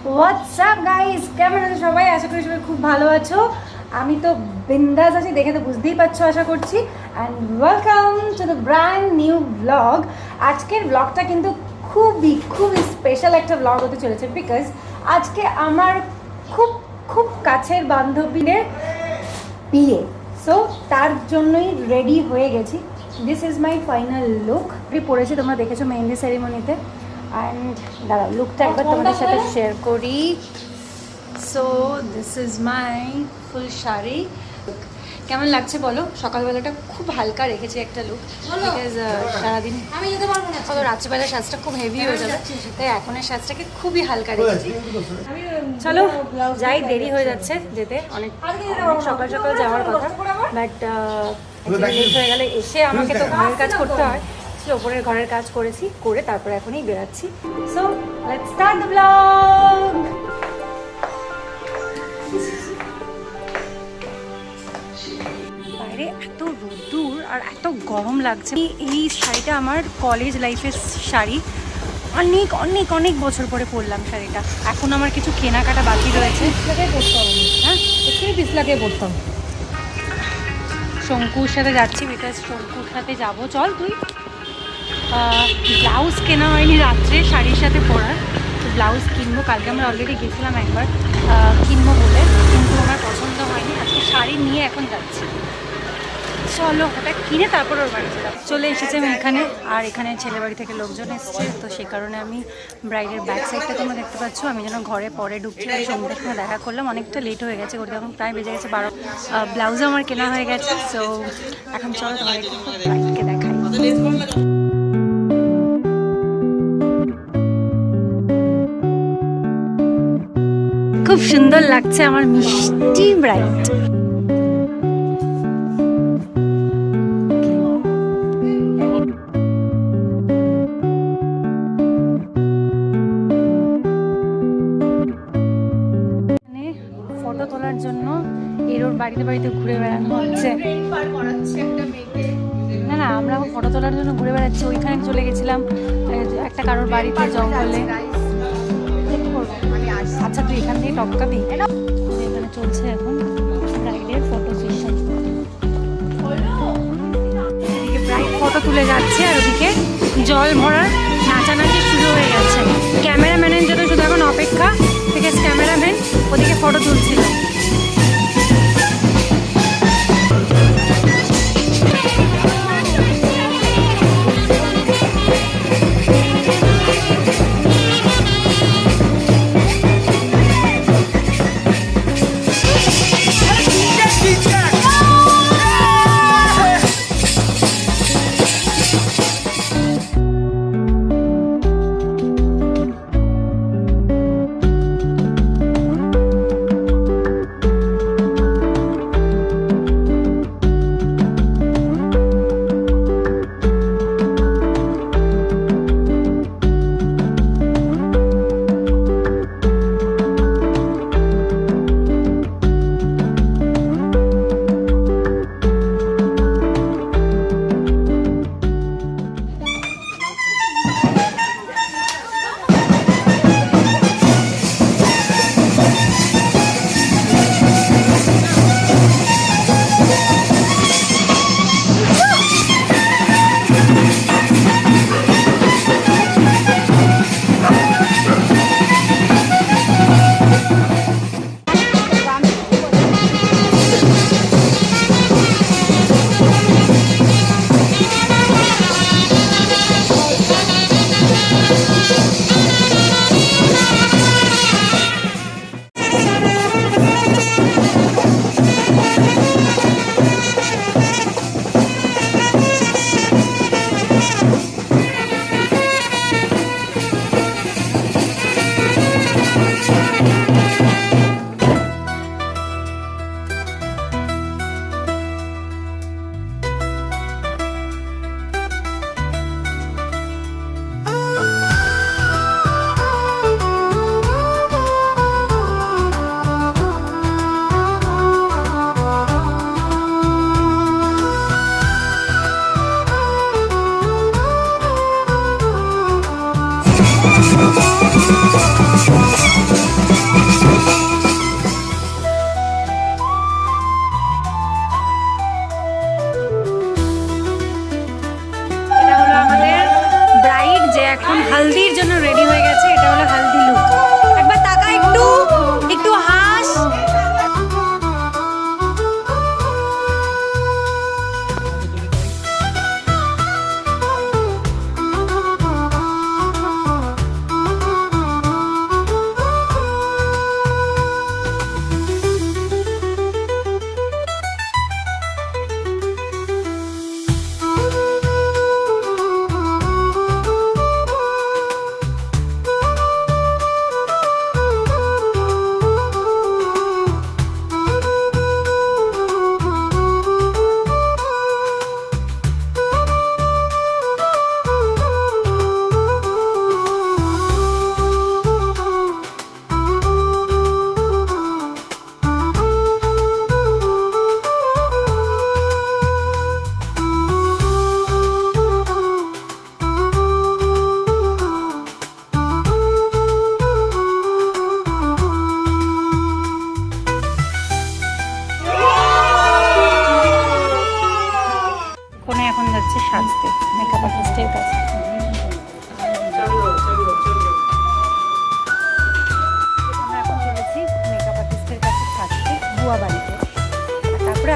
WhatsApp guys, কেমন আছো সবাই? আশা করি সবাই খুব ভালো আছো। আমি তো বিন্দাস আছি, দেখে তো বুঝতেই পারছো আশা করছি। And welcome to the brand new blog. আজকের ব্লগটা কিন্তু খুবই স্পেশাল একটা ব্লগ হতে চলেছে, বিকজ আজকে আমার খুব খুব কাছের বান্ধবীদের বিয়ে। সো তার জন্যই রেডি হয়ে গেছি। This is my final look. পরেছি, তোমরা দেখেছো মেহেন্দি সেরিমনিতে। অ্যান্ড দাঁড়াও, লুকটা একবার তোমাদের সাথে শেয়ার করি। সো দিস ইজ মাই ফুল শাড়ি। কেমন লাগছে বলো? সকালবেলাটা খুব হালকা রেখেছি একটা লুক, বিকজ সারাদিন আমি যেতে পারবো না, তো রাত্রিবেলা সাজটা খুব হেভি হয়ে যাবে, তাই এখনের সাজটাকে খুবই হালকা রেখেছি। চলো যাই, দেরি হয়ে যাচ্ছে যেতে, অনেক সকাল সকাল যাওয়ার কথা, বাট লেট হয়ে গেলে এসে আমাকে তো ঘরের কাজ করতে হয়। ওপরের ঘরের কাজ করেছি, করে তারপরে এখনই বেরাচ্ছি। So let's start the blog. বাইরে এত রোদ্দুর আর এত গরম লাগছে। এই শাড়িটা আমার কলেজ লাইফের শাড়ি, অনেক অনেক অনেক বছর পরে পরলাম শাড়িটা। এখন আমার কিছু কেনাকাটা বাকি রয়েছে। হ্যাঁ, একটু 20 লাখে পড়তাম। শঙ্কুর সাথে যাচ্ছি, বিকজ শঙ্কুর সাথে যাবো। চল তুই। ব্লাউজ কেনা হয়নি রাত্রে শাড়ির সাথে পরার, তো ব্লাউজ কিনবো। কালকে আমরা অলরেডি গেছিলাম একবার কিনবো বলে, কিন্তু আমার পছন্দ হয়নি। আজকে শাড়ি নিয়ে এখন যাচ্ছি। চলো ওটা কিনে তারপর ওর বাড়ি চলে এসেছি আমি এখানে। আর এখানে ছেলে বাড়ি থেকে লোকজন এসছে, তো সে কারণে আমি ব্রাইডের ব্যাক সাইডটা তোমরা দেখতে পাচ্ছ। আমি যেন ঘরে পরে ঢুকছিলাম, সন্ধ্যের সময় দেখা করলাম। অনেকটা লেট হয়ে গেছে, ঘড়িতে এখন প্রায় বেজে গেছে 12। ব্লাউজও আমার কেনা হয়ে গেছে। সো এখন চলো তোমাদেরকে ব্রাইডকে দেখাই। খুব সুন্দর লাগছে আমার মিষ্টি ব্রাইড। ফটো তোলার জন্য এরোর বাড়িতে বাড়িতে ঘুরে বেড়ানো হচ্ছে। না না, আমরা ফটো তোলার জন্য ঘুরে বেড়াচ্ছি। ওইখানে চলে গেছিলাম একটা কারোর বাড়িতে, জঙ্গলে। আচ্ছা তুই এখান থেকে টপকাবি। এখানে চলছে এখন ব্রাইডের ফটো সেশন। এদিকে ব্রাইড ফটো তুলে যাচ্ছে, আর ওদিকে জল ভরার নাচানাচি শুরু হয়ে গেছে। ক্যামেরাম্যানের জন্য শুধু এখন অপেক্ষা, থেকে ক্যামেরাম্যান ওদিকে ফটো তুলছিল।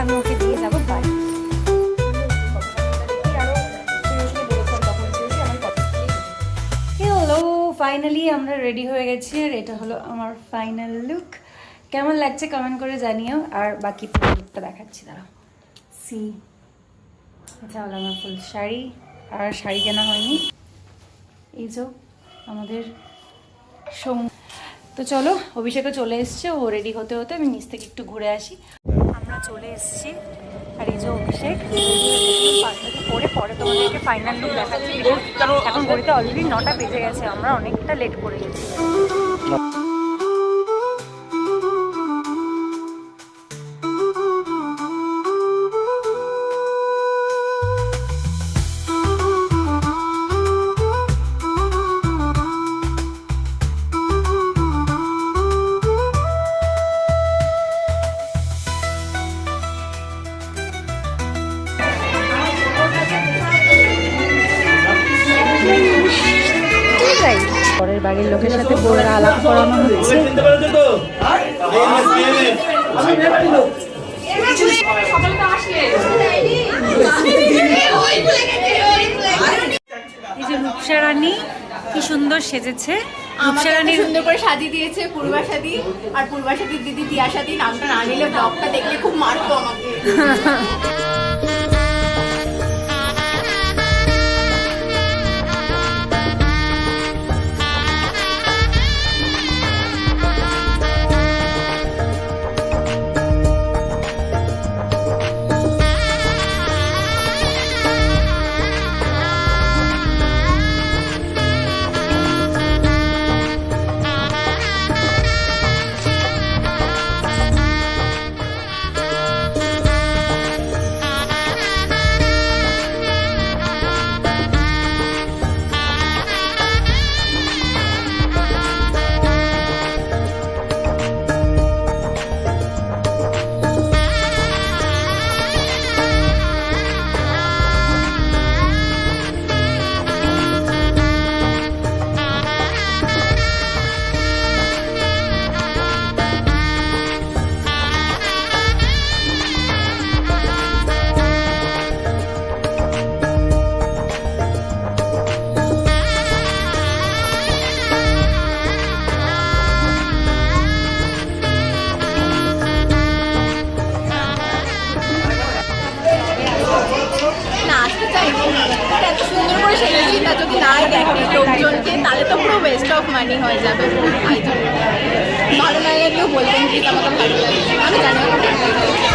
আমি ওকে দিয়ে যাবো বাড়ি। হ্যালো, ফাইনালি আমরা রেডি হয়ে গেছি আর এটা হলো আমার ফাইনাল লুক। কেমন লাগছে কমেন্ট করে জানিও। আর বাকি পুরো লুকটা দেখাচ্ছি, দাঁড়াও। সি, এটা হলো আমার ফুল শাড়ি, আর শাড়ি কেনা হয়নি। এই যে আমাদের তো চলো, অভিষেকও চলে এসছে, ও রেডি হতে হতে আমি নিচ থেকে একটু ঘুরে আসি। আমরা চলে এসেছি, আর এই যে অভিষেক পরে পরে তোমাদেরকে ফাইনাল লুক দেখাচ্ছি। এখন ঘড়িতে অলরেডি 9টা বেজে গেছে, আমরা অনেকটা লেট করে গেছি। পরের বাড়ির লোকের সাথে বড়রা আলাপ করানো হচ্ছে। এই যে রূপসা রানী কি সুন্দর সেজেছে। রূপসা রানী সুন্দর করে সাজিয়ে দিয়েছে পূর্বাশাদি, আর পূর্বাশাদির দিদি তিয়াশাদি। নামটা না নিলে ব্লগটা দেখলে খুব মারতো আমাকে। যদি না দেখে লোকজনকে তাহলে তো পুরো ওয়েস্ট অফ মানি হয়ে যাবে। ভালো না লাগলেও বলবেন প্লিজ, আমাকে ভালো লাগে, আমি জানি আমাকে ভালো লাগে।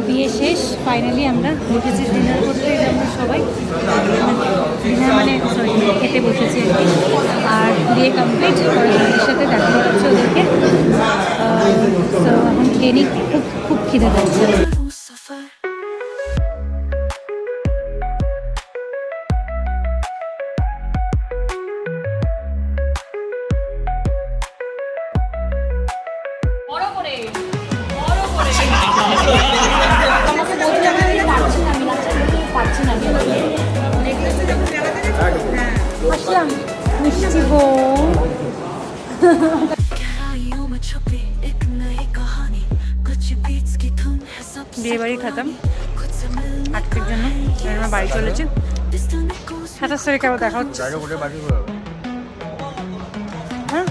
বিয়ে শেষ, ফাইনালি আমরা বসেছি ডিনার করতে। আমরা সবাই ডিনার মানে সরি খেতে বসেছি আর কি। আর বিয়ে কমপ্লিট, ওদের সাথে দেখা হচ্ছে ওদেরকে। তো এখন খেয়ে নিই, খুব খুব খিদে পাচ্ছে। আসলাম মিষ্টি বউ। বিয়ে বাড়ি খাতাম আজকের জন্য, আমরা বাড়ি চলেছি। 27 তারিখে আবার দেখা হচ্ছে। হ্যাঁ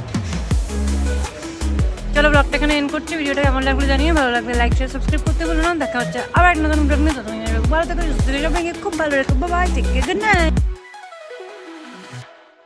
চলো, ব্লগটা এখানে এন্ড করছি। ভিডিওটা কেমন লাগলো জানিয়ে, ভালো লাগলে লাইক শেয়ার সাবস্ক্রাইব করতে ভুলো না। দেখা হচ্ছে আবার এক নতুন ব্লগ নিয়ে। ততদিন ভালো থেকো, সুস্থ থেকো, সবাইকে খুব ভালো রেখো। Bye, take care, good night.